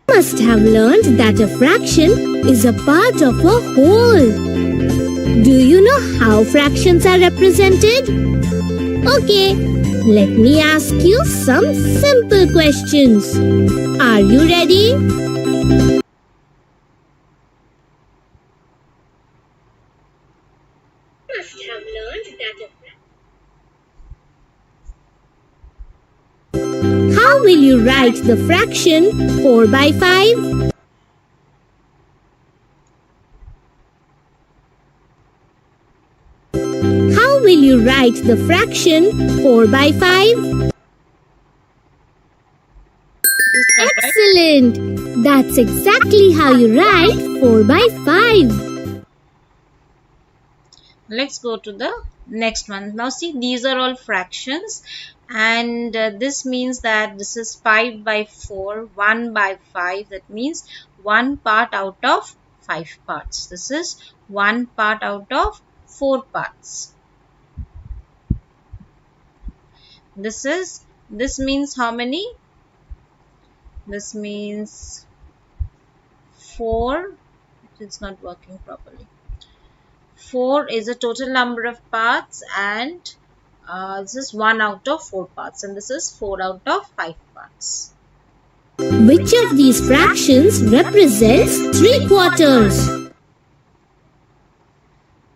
Must have learned that a fraction is a part of a whole. Do you know how fractions are represented? Okay, let me ask you some simple questions. Are you ready? Must have learned that How will you write the fraction 4 by 5? How will you write the fraction 4 by 5? Excellent! That's exactly how you write 4 by 5. Let's go to the next one. Now see, these are all fractions, and this means that this is 5 by 4, 1 by 5. That means one part out of 5 parts. This is one part out of 4 parts. This means how many? This means 4. It's not working properly. 4 is a total number of parts, and this is 1 out of 4 parts, and this is 4 out of 5 parts. Which of these fractions represents 3/4?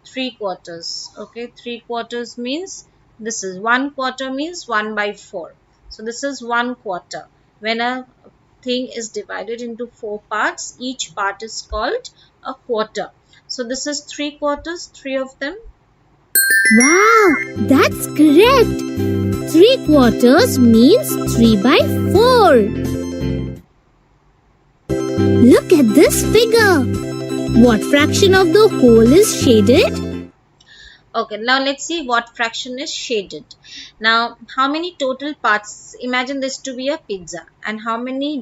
3/4. Okay, 3/4 means this is 1/4 means 1 by 4. So this is 1/4. When a thing is divided into 4 parts, each part is called a quarter. So this is 3/4, 3 of them. Wow, that's correct. 3/4 means 3 by 4. Look at this figure. What fraction of the whole is shaded? Okay, now let's see what fraction is shaded. Now, how many total parts? Imagine this to be a pizza, and how many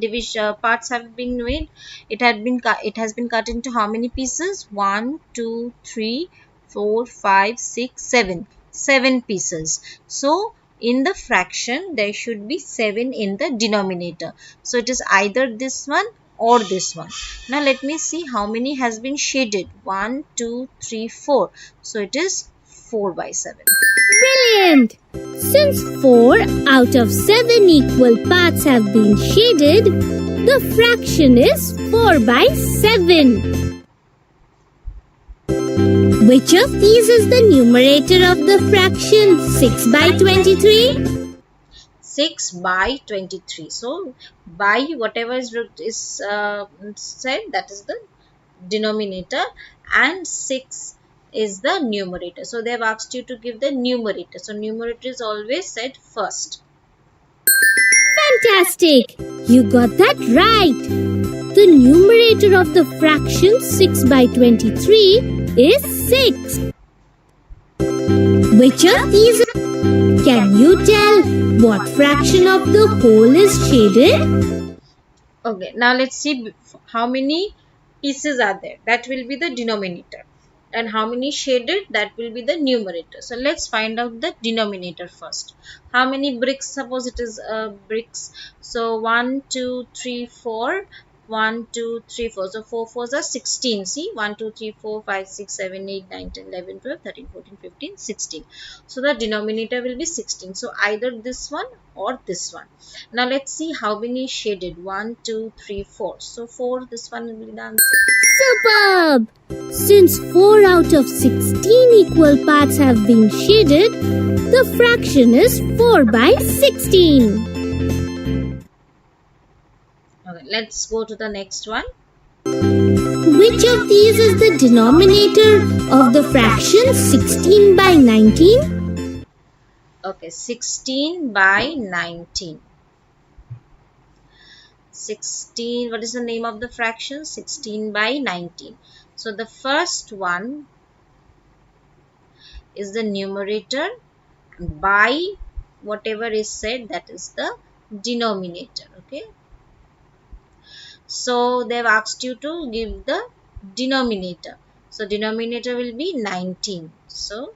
parts have been made? It has been cut into how many pieces? 1, 2, 3, 4, 5, 6, 7. 7 pieces. So, in the fraction, there should be 7 in the denominator. So, it is either this one or this one. Now, let me see how many has been shaded. 1, 2, 3, 4. So, it is 4 by 7. Brilliant! Since 4 out of 7 equal parts have been shaded, the fraction is 4 by 7. Which of these is the numerator of the fraction 6 by 23? 6 by 23. So, by whatever is said, that is the denominator, and 6 is the numerator. So, they have asked you to give the numerator. So, numerator is always said first. Fantastic! You got that right. The numerator of the fraction 6 by 23 is 6. Which of these? Can you tell what fraction of the whole is shaded? Okay, now let's see how many pieces are there. That will be the denominator. And how many shaded? That will be the numerator. So let's find out the denominator first. How many bricks? Suppose it is bricks. So 1, 2, 3, 4. 1, 2, 3, 4. So 4 4s are 16. See, 1, 2, 3, 4, 5, 6, 7, 8, 9, 10, 11, 12, 13, 14, 15, 16. So the denominator will be 16. So either this one or this one. Now let's see how many shaded. 1, 2, 3, 4. So 4, this one will be the answer. Superb! Since 4 out of 16 equal parts have been shaded, the fraction is 4 by 16. Okay, let's go to the next one. Which of these is the denominator of the fraction 16 by 19? Okay, 16 by 19. 16, what is the name of the fraction? 16 by 19. So the first one is the numerator, by whatever is said, that is the denominator. Okay. So they have asked you to give the denominator. So denominator will be 19. So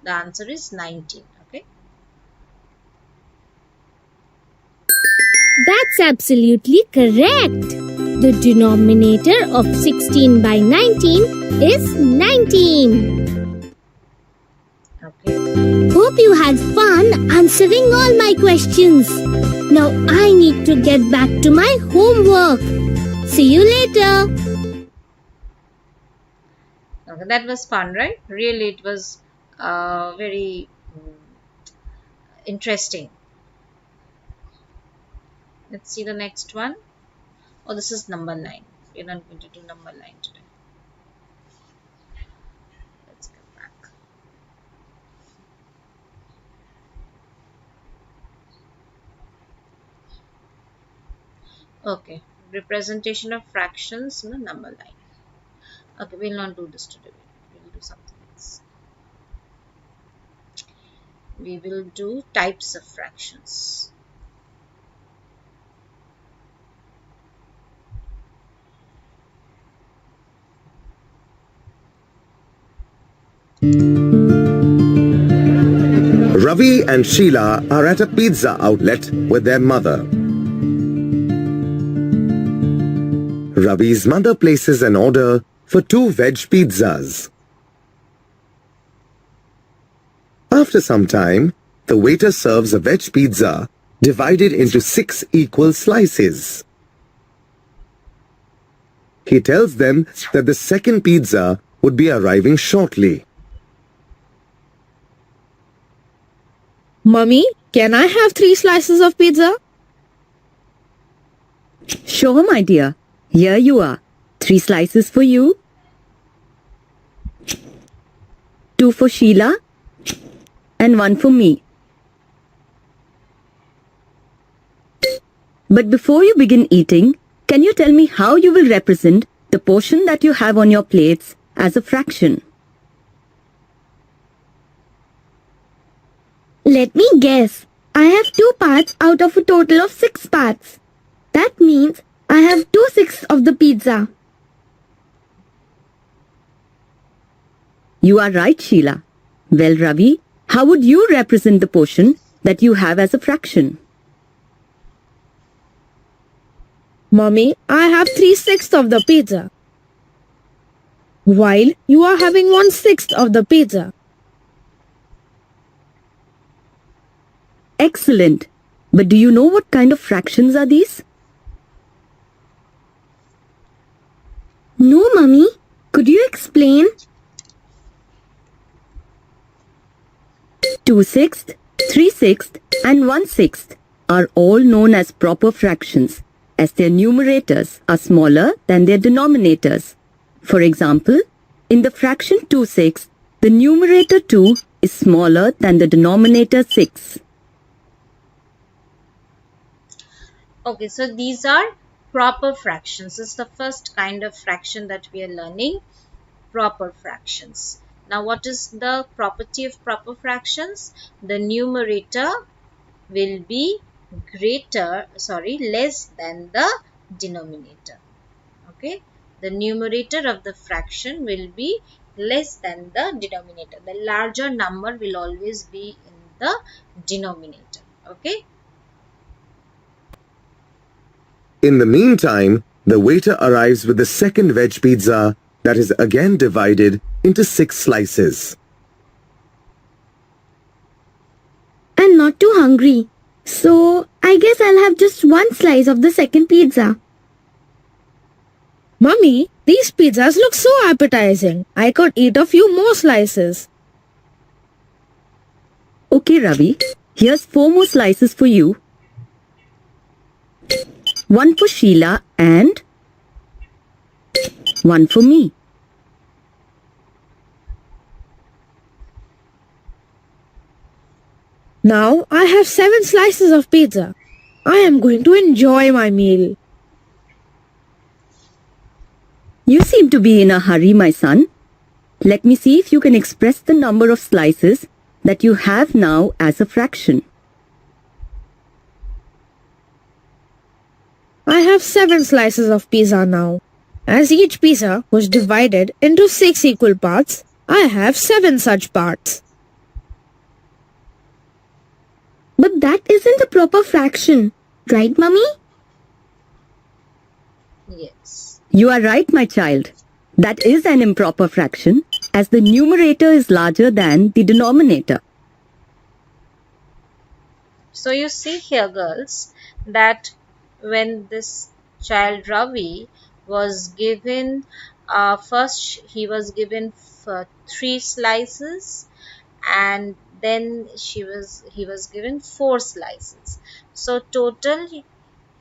the answer is 19. Okay. That's absolutely correct. The denominator of 16 by 19 is 19. Okay. Hope you had fun answering all my questions. Now I need to get back to my homework. See you later. Okay, that was fun, right? Really, it was very interesting. Let's see the next one. Oh, this is number 9. We're not going to do number 9 today. Let's go back. Okay, representation of fractions in the number line. Okay, we'll not do this today. We'll do something else. We will do types of fractions. Ravi and Sheila are at a pizza outlet with their mother. Ravi's mother places an order for 2 veg pizzas. After some time, the waiter serves a veg pizza divided into 6 equal slices. He tells them that the second pizza would be arriving shortly. Mummy, can I have 3 slices of pizza? Sure, my dear. Here you are. 3 slices for you. 2 for Sheila. And 1 for me. But before you begin eating, can you tell me how you will represent the portion that you have on your plates as a fraction? Let me guess. I have 2 parts out of a total of 6 parts. That means I have 2/6 of the pizza. You are right, Sheila. Well, Ravi, how would you represent the portion that you have as a fraction? Mummy, I have 3/6 of the pizza. While you are having 1/6 of the pizza. Excellent. But do you know what kind of fractions are these? No, Mummy. Could you explain? 2/6, 3/6 and 1/6 are all known as proper fractions, as their numerators are smaller than their denominators. For example, in the fraction 2/6, the numerator 2 is smaller than the denominator 6. Okay, so these are proper fractions. This is the first kind of fraction that we are learning, proper fractions. Now, what is the property of proper fractions? The numerator will be less than the denominator. Okay, the numerator of the fraction will be less than the denominator. The larger number will always be in the denominator. Okay. In the meantime, the waiter arrives with the second veg pizza that is again divided into 6 slices. I'm not too hungry. So, I guess I'll have just 1 slice of the second pizza. Mummy, these pizzas look so appetizing. I could eat a few more slices. Okay, Ravi, here's 4 more slices for you. 1 for Sheila and 1 for me. Now I have 7 slices of pizza. I am going to enjoy my meal. You seem to be in a hurry, my son. Let me see if you can express the number of slices that you have now as a fraction. I have 7 slices of pizza now. As each pizza was divided into 6 equal parts, I have 7 such parts. But that isn't a proper fraction. Right, Mummy? Yes. You are right, my child. That is an improper fraction, as the numerator is larger than the denominator. So you see here, girls, that when this child Ravi was given, first he was given 3 slices, and then he was given 4 slices. So total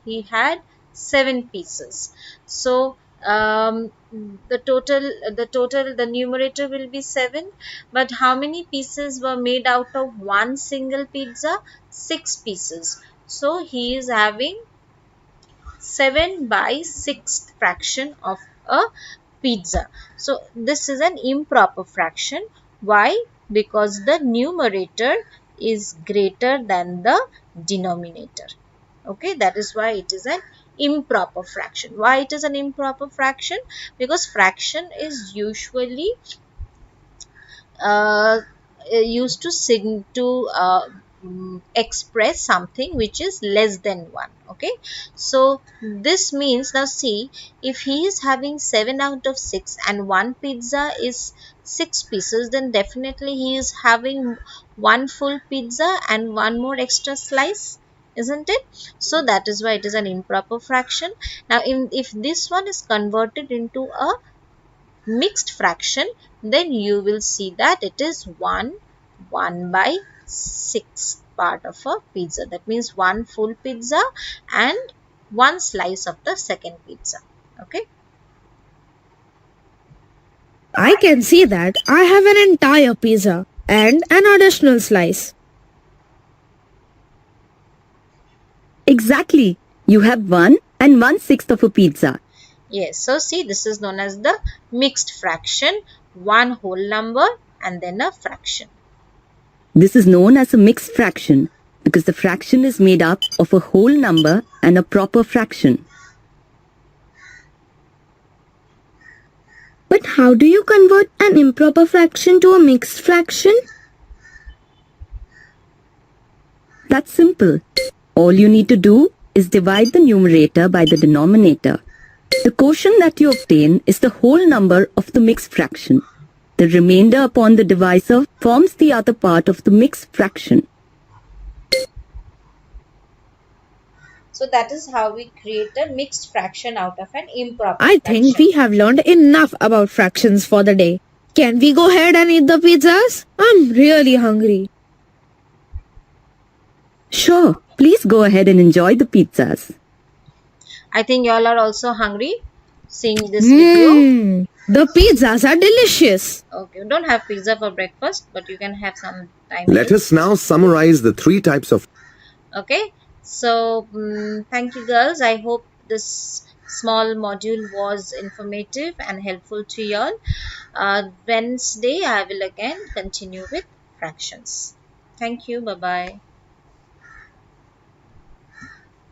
he had 7 pieces. So the numerator will be 7, but how many pieces were made out of one single pizza? 6 pieces. So he is having 7 by 6th fraction of a pizza. So this is an improper fraction. Why? Because the numerator is greater than the denominator. Okay, that is why it is an improper fraction. Why it is an improper fraction? Because fraction is usually uh, used to express something which is less than 1. Okay, so this means, now see, if he is having 7 out of 6 and one pizza is 6 pieces, then definitely he is having one full pizza and one more extra slice, isn't it? So that is why it is an improper fraction. Now if this one is converted into a mixed fraction, then you will see that it is 1 by 6 part of a pizza. That means one full pizza and one slice of the second pizza. Okay. I can see that I have an entire pizza and an additional slice. Exactly. You have 1 and 1/6 of a pizza. Yes. So see, this is known as the mixed fraction. One whole number and then a fraction. This is known as a mixed fraction because the fraction is made up of a whole number and a proper fraction. But how do you convert an improper fraction to a mixed fraction? That's simple. All you need to do is divide the numerator by the denominator. The quotient that you obtain is the whole number of the mixed fraction. The remainder upon the divisor forms the other part of the mixed fraction. So that is how we create a mixed fraction out of an improper I fraction. think we have learned enough about fractions for the day. Can we go ahead and eat the pizzas? I'm really hungry. Sure, please go ahead and enjoy the pizzas. I think you all are also hungry seeing this video. The pizzas are delicious. Okay, you don't have pizza for breakfast, but you can have some time. Let us now summarize the 3 types of Okay, so thank you, girls. I hope this small module was informative and helpful to you all. Wednesday, I will again continue with fractions. Thank you. Bye bye.